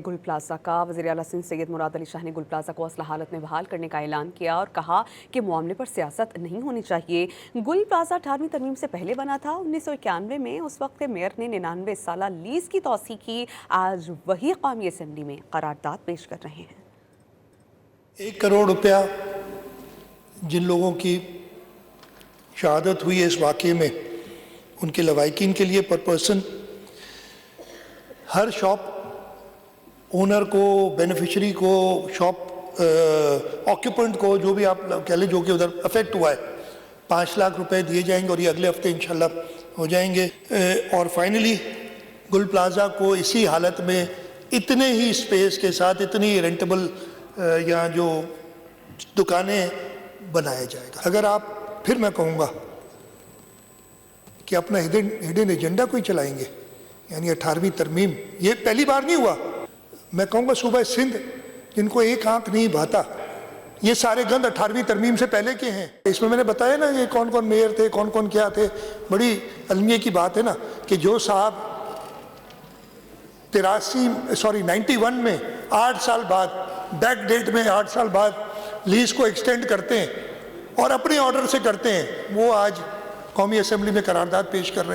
گل plaza کا وزیر اعلیٰ سندھ سید مراد علی شاہ نے گل پلازہ کو اصل حالت میں بحال کرنے کا اعلان کیا اور کہا کہ معاملے پر سیاست نہیں ہونی چاہیے۔ گل پلازہ 18ویں ترمیم سے پہلے بنا تھا۔ 1991 میں اس وقت میئر نے 99 سالہ لیز کی توسیع کی۔ آج وہی قومی اسمبلی میں قرارداد پیش کر رہے ہیں۔ 1 کروڑ روپیہ جن لوگوں کی شہادت ہوئی ہے اس واقعے میں، ان کے لواحقین کے لیے پر پرسن، ہر شاپ اونر کو، بینیفیشری کو، شاپ آکیوپنٹ کو، جو بھی آپ کہہ لیں جو کہ ادھر افیکٹ ہوا ہے، 5 لاکھ روپے دیے جائیں گے اور یہ اگلے ہفتے انشاءاللہ ہو جائیں گے۔ اور فائنلی گل پلازہ کو اسی حالت میں اتنے ہی اسپیس کے ساتھ، اتنی رینٹیبل یا جو دکانیں بنایا جائے گا۔ اگر آپ پھر میں کہوں گا کہ اپنا ہڈن ایجنڈا کوئی چلائیں گے، یعنی 18ویں ترمیم، یہ پہلی بار نہیں ہوا۔ میں کہوں گا صوبہ سندھ جن کو ایک آنکھ نہیں بھاتا، یہ سارے گند 18ویں ترمیم سے پہلے کے ہیں۔ اس میں نے بتایا نا یہ کون کون میئر تھے، کون کون کیا تھے۔ بڑی المیہ کی بات ہے نا کہ جو صاحب 91 میں 8 سال بعد، بیک ڈیٹ میں 8 سال بعد لیز کو ایکسٹینڈ کرتے ہیں اور اپنے آرڈر سے کرتے ہیں، وہ آج قومی اسمبلی میں قرارداد پیش کر رہے ہیں۔